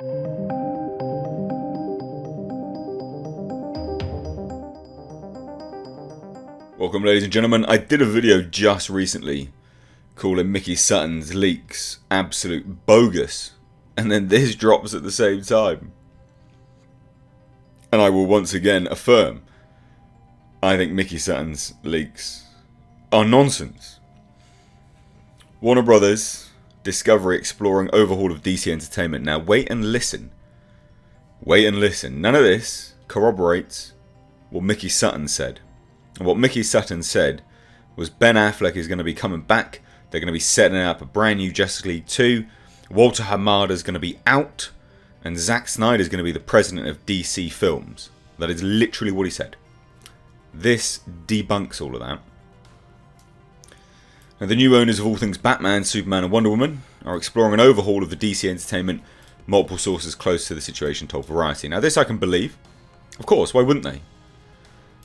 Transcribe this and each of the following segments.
Welcome, ladies and gentlemen. I did a video just recently calling Mickey Sutton's leaks absolute bogus, and then this drops at the same time. And I will once again affirm, I think Mickey Sutton's leaks are nonsense. Warner Brothers, Discovery exploring overhaul of DC Entertainment. Now wait and listen. Wait and listen. None of this corroborates what Mickey Sutton said. And what Mickey Sutton said was Ben Affleck is going to be coming back. They're going to be setting up a brand new Justice League 2. Walter Hamada is going to be out. And Zack Snyder is going to be the president of DC Films. That is literally what he said. This debunks all of that. Now, the new owners of all things Batman, Superman and Wonder Woman are exploring an overhaul of the DC Entertainment. Multiple sources close to the situation told Variety. Now this I can believe. Of course, why wouldn't they?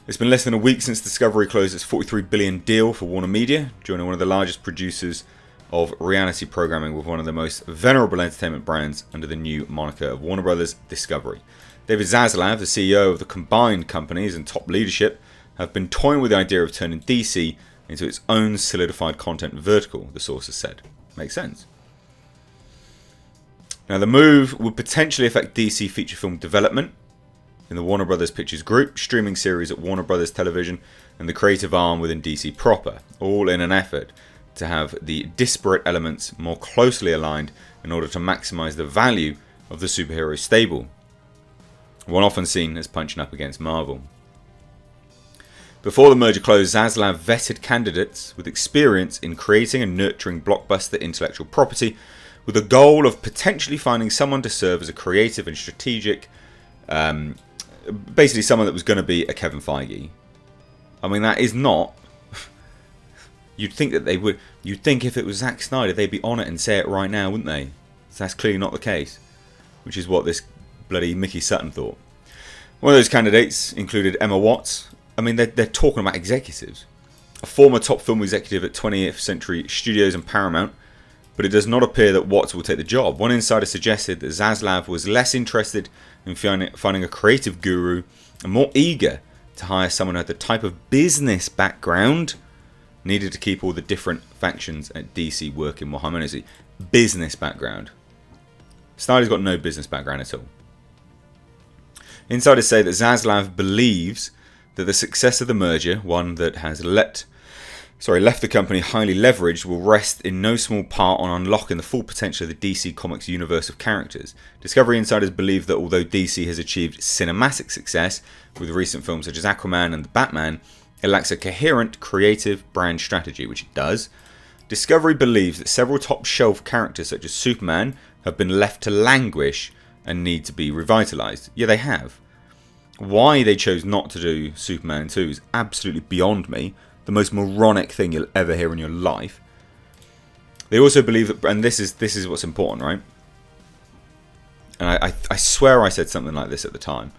It's been less than a week since Discovery closed its $43 billion deal for Warner Media, joining one of the largest producers of reality programming with one of the most venerable entertainment brands under the new moniker of Warner Brothers Discovery. David Zaslav, the CEO of the combined companies and top leadership, have been toying with the idea of turning DC into its own solidified content vertical, the sources said. Makes sense. Now the move would potentially affect DC feature film development in the Warner Brothers Pictures Group, streaming series at Warner Brothers Television, and the creative arm within DC proper, all in an effort to have the disparate elements more closely aligned in order to maximise the value of the superhero stable, one often seen as punching up against Marvel. Before the merger closed, Zaslav vetted candidates with experience in creating and nurturing blockbuster intellectual property, with the goal of potentially finding someone to serve as a creative and strategic basically someone that was going to be a Kevin Feige. I mean, that is not... You'd think that they would... You'd think if it was Zack Snyder, they'd be on it and say it right now, wouldn't they? So that's clearly not the case. Which is what this bloody Mickey Sutton thought. One of those candidates included Emma Watts. I mean, they're talking about executives. A former top film executive at 20th Century Studios and Paramount. But it does not appear that Watts will take the job. One insider suggested that Zaslav was less interested in finding a creative guru and more eager to hire someone who had the type of business background needed to keep all the different factions at DC working more harmoniously. Business background. Snyder's got no business background at all. Insiders say that Zaslav believes that the success of the merger, one that has left the company highly leveraged, will rest in no small part on unlocking the full potential of the DC Comics universe of characters. Discovery insiders believe that although DC has achieved cinematic success with recent films such as Aquaman and The Batman, it lacks a coherent, creative brand strategy, which it does. Discovery believes that several top-shelf characters such as Superman have been left to languish and need to be revitalized. Yeah, they have. Why they chose not to do Superman 2 is absolutely beyond me. The most moronic thing you'll ever hear in your life. They also believe that, and this is what's important, right? And I swear I said something like this at the time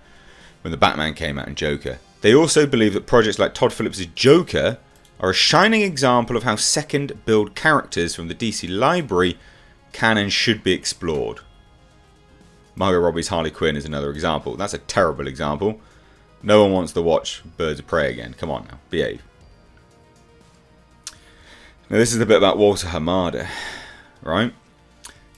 when the Batman came out and Joker. They also believe that projects like Todd Phillips' Joker are a shining example of how second build characters from the DC library can and should be explored. Margot Robbie's Harley Quinn is another example. That's a terrible example. No one wants to watch Birds of Prey again. Come on now, behave. Now this is the bit about Walter Hamada, right?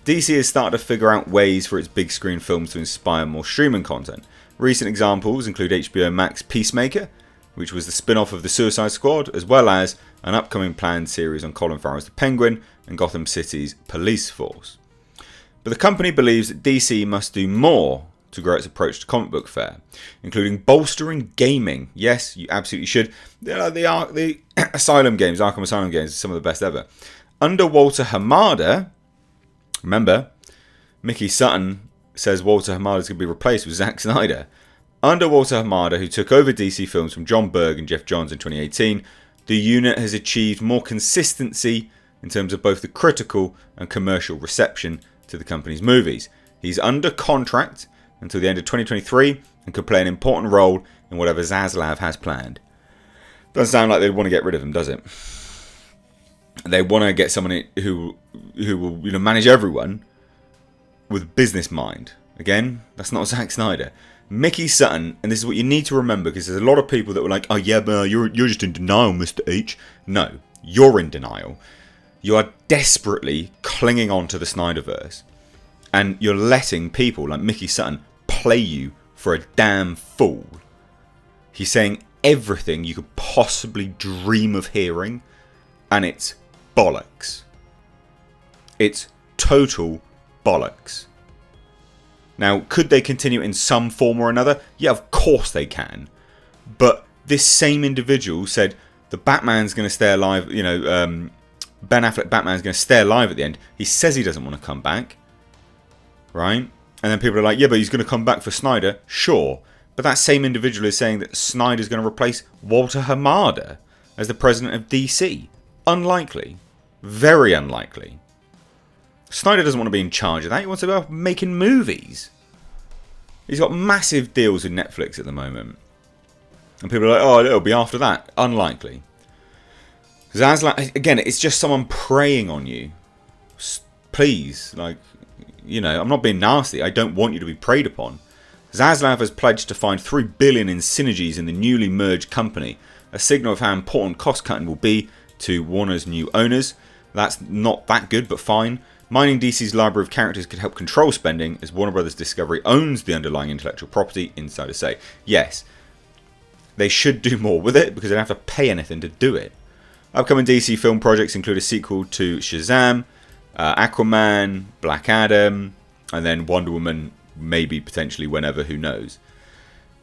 DC has started to figure out ways for its big screen films to inspire more streaming content. Recent examples include HBO Max Peacemaker, which was the spin-off of The Suicide Squad, as well as an upcoming planned series on Colin Farrell's The Penguin and Gotham City's police force. But the company believes that DC must do more to grow its approach to comic book fare, including bolstering gaming. Yes, you absolutely should. The Asylum games, Arkham Asylum games, are some of the best ever. Under Walter Hamada, remember, Mickey Sutton says Walter Hamada is going to be replaced with Zack Snyder. Under Walter Hamada, who took over DC Films from John Berg and Jeff Johns in 2018, the unit has achieved more consistency in terms of both the critical and commercial reception to the company's movies. He's under contract until the end of 2023 and could play an important role in whatever Zaslav has planned. Doesn't sound like they want to get rid of him, does it? They want to get someone who will manage everyone with business mind, Again, that's not Zack Snyder. Mickey Sutton, and this is what you need to remember, because there's a lot of people that were like, oh yeah, but you're just in denial, Mr. H. No, you're in denial. You are desperately clinging on to the Snyderverse. And you're letting people like Mickey Sutton play you for a damn fool. He's saying everything you could possibly dream of hearing, and it's bollocks. It's total bollocks. Now, could they continue in some form or another? Yeah, of course they can. But this same individual said the Batman's going to stay alive, Ben Affleck Batman's going to stay alive at the end. He says he doesn't want to come back. Right? And then people are like, yeah, but he's going to come back for Snyder. Sure. But that same individual is saying that Snyder's going to replace Walter Hamada as the president of DC. Unlikely. Very unlikely. Snyder doesn't want to be in charge of that. He wants to go making movies. He's got massive deals with Netflix at the moment. And people are like, oh, it'll be after that. Unlikely. Zaslav, again, it's just someone preying on you. Please, I'm not being nasty. I don't want you to be preyed upon. Zaslav has pledged to find $3 billion in synergies in the newly merged company, a signal of how important cost-cutting will be to Warner's new owners. That's not that good, but fine. Mining DC's library of characters could help control spending, as Warner Bros. Discovery owns the underlying intellectual property, insiders say. Yes, they should do more with it, because they don't have to pay anything to do it. Upcoming DC film projects include a sequel to Shazam, Aquaman, Black Adam, and then Wonder Woman, maybe potentially whenever, who knows.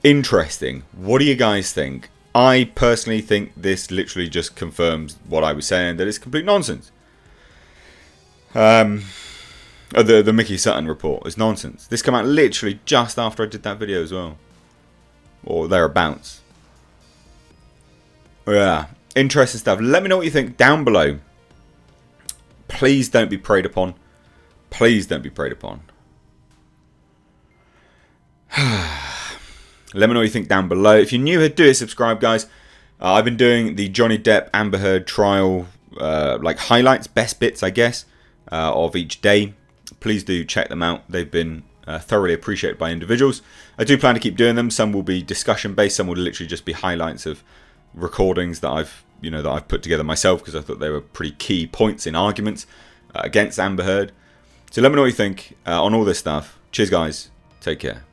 Interesting. What do you guys think? I personally think this literally just confirms what I was saying, that it's complete nonsense. The Mickey Sutton report is nonsense. This came out literally just after I did that video as well. Or thereabouts. Yeah. Interesting stuff. Let me know what you think down below. Please don't be preyed upon. Please don't be preyed upon. Let me know what you think down below. If you're new here, do it. Subscribe, guys. I've been doing the Johnny Depp Amber Heard trial, highlights, best bits, I guess, of each day. Please do check them out. They've been thoroughly appreciated by individuals. I do plan to keep doing them. Some will be discussion based. Some will literally just be highlights of recordings that I've put together myself, because I thought they were pretty key points in arguments against Amber Heard. So let me know what you think on all this stuff. Cheers, guys. Take care.